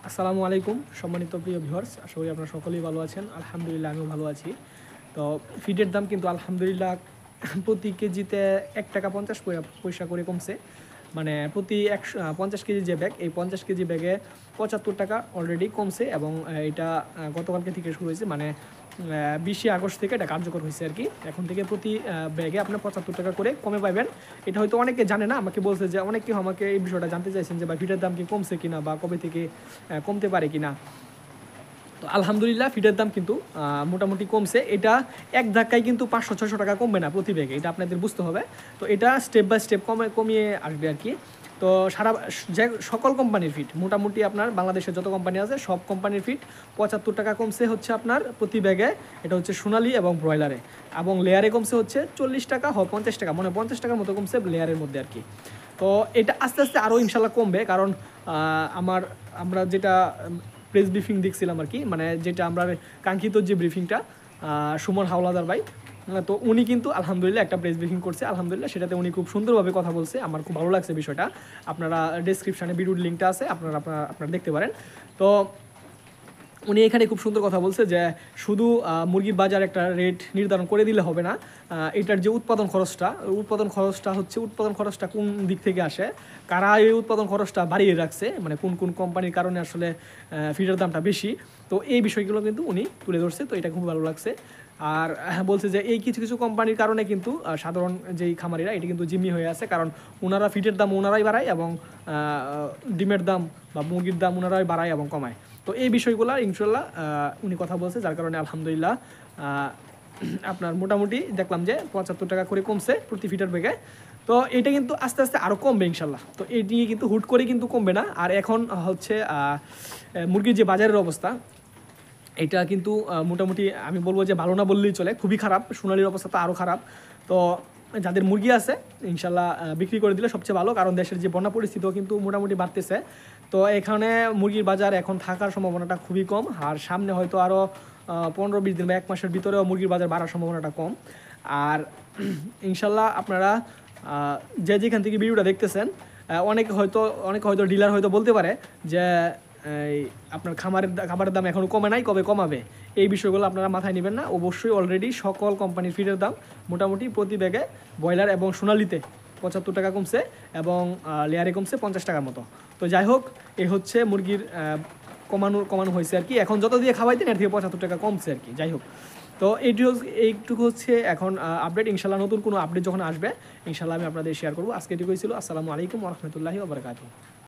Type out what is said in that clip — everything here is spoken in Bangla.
আসসালামু আলাইকুম সম্মানিত প্রিয় ভিউয়ার্স, আশা করি আপনারা সকলেই ভালো আছেন। আলহামদুলিল্লাহ আমিও ভালো আছি। তো ফিডের দাম কিন্তু আলহামদুলিল্লাহ প্রতি কেজিতে ৳1.50 করে কমছে। মানে প্রতি 50 কেজি যে ব্যাগ, এই 50 কেজি ব্যাগে ৳75 অলরেডি কমছে এবং এটা গতকালকে থেকে শুরু হয়েছে। মানে 20শে আগস্ট থেকে এটা কার্যকর হয়েছে আর কি। এখন থেকে প্রতি ব্যাগে আপনার ৳75 করে কমে পাবেন। এটা হয়তো অনেকে জানে না, আমাকে বলছে যে অনেকে আমাকে এই বিষয়টা জানতে চাইছেন যে ভাই ফিডের দাম কি কমছে কিনা বা কবে থেকে কমতে পারে কিনা। তো আলহামদুলিল্লাহ ফিডের দাম কিন্তু মোটামুটি কমছে। এটা এক ধাক্কায় কিন্তু 500-600 টাকা কমবে না প্রতি ব্যাগে, এটা আপনাদের বুঝতে হবে। তো এটা স্টেপ বাই স্টেপ কমিয়ে আসবে আর কি। তো যে সকল কোম্পানির ফিট মোটামুটি আপনার বাংলাদেশের যত কোম্পানি আছে সব কোম্পানির ফিট ৳75 কমছে হচ্ছে আপনার প্রতি ব্যাগে। এটা হচ্ছে সোনালি এবং ব্রয়লারে, এবং লেয়ারে কমছে হচ্ছে ৳40 হয় ৳50, মানে ৳50 মতো কমছে লেয়ারের মধ্যে আর কি। তো এটা আস্তে আস্তে আরও ইনশাল্লাহ কমবে, কারণ আমরা যেটা প্রেস ব্রিফিং দেখছিলাম আর কি, মানে যেটা আমরা কাঙ্ক্ষিত যে ব্রিফিংটা সুমন হাওলাদার ভাই, তো উনি কিন্তু আলহামদুলিল্লাহ একটা প্রেস ব্রিফিং করছে। আলহামদুলিল্লাহ সেটাতে উনি খুব সুন্দরভাবে কথা বলছে, আমার খুব ভালো লাগছে বিষয়টা। আপনারা ডেসক্রিপশানে ভিডিওর লিঙ্কটা আছে, আপনারা দেখতে পারেন। তো উনি এখানে খুব সুন্দর কথা বলছে যে শুধু মুরগির বাজার একটা রেট নির্ধারণ করে দিলে হবে না। এটার যে উৎপাদন খরচটা কোন দিক থেকে আসে, কারা এই উৎপাদন খরচটা বাড়িয়ে রাখছে, মানে কোন কোন কোম্পানির কারণে আসলে ফিডের দামটা বেশি। তো এই বিষয়গুলো কিন্তু উনি তুলে ধরছে, তো এটা খুব ভালো লাগছে। আর বলছে যে এই কিছু কিছু কোম্পানির কারণে কিন্তু সাধারণ যেই খামারিরা এটা কিন্তু জিম্মি হয়ে আছে, কারণ ওনারা ফিডের দাম ওনারাই বাড়ায় এবং ডিমের দাম বা মুরগির দাম ওনারাই বাড়ায় এবং কমায়। তো এই বিষয়গুলো ইনশাল্লাহ উনি কথা বলছে, যার কারণে আলহামদুলিল্লাহ আপনার মোটামুটি দেখলাম যে ৳75 করে কমছে প্রতি ফিটার ব্যাগে। তো এটা কিন্তু আস্তে আস্তে আরও কমবে ইনশাল্লাহ। তো এই নিয়ে কিন্তু হুট করে কিন্তু কমবে না। আর এখন হচ্ছে মুরগির যে বাজারের অবস্থা, এটা কিন্তু মোটামুটি আমি বলবো যে ভালো না বললেই চলে, খুবই খারাপ। সোনালির অবস্থা তো আরও খারাপ। তো যাদের মুরগি আছে ইনশাল্লাহ বিক্রি করে দিলে সবচেয়ে ভালো, কারণ দেশের যে বন্যা পরিস্থিতিও কিন্তু মোটামুটি বাড়তেছে। তো এখানে মুরগির বাজার এখন থাকার সম্ভাবনাটা খুবই কম, আর সামনে হয়তো আরও 15-20 দিন বা 1 মাসের ভিতরেও মুরগির বাজার বাড়ার সম্ভাবনাটা কম। আর ইনশাল্লাহ আপনারা যে যেখান থেকে ভিডিওটা দেখতেছেন, অনেকে হয়তো ডিলার হয়তো বলতে পারে যে এই আপনার খাবারের দাম এখনও কমে নাই, কবে কমাবে। এই বিষয়গুলো আপনারা মাথায় নেবেন না। অবশ্যই অলরেডি সকল কোম্পানির ফিডের দাম মোটামুটি প্রতি ব্যাগে ব্রয়লার এবং সোনালিতে ৳75 কমছে এবং লেয়ারে কমছে ৳50 মতো। তো যাই হোক, এই হচ্ছে মুরগির কমানো হয়েছে আর কি। এখন যত দিয়ে খাওয়াইতেন এর থেকে ৳75 কমছে আর কি। যাই হোক, তো এইটুকু হচ্ছে এখন আপডেট। ইনশাল্লাহ নতুন কোনো আপডেট যখন আসবে ইনশাল্লাহ আমি আপনাদের শেয়ার করবো। আজকে এটুকুই ছিল। আসসালামু আলাইকুম ওয়া রাহমাতুল্লাহি ওয়া বারাকাতুহু।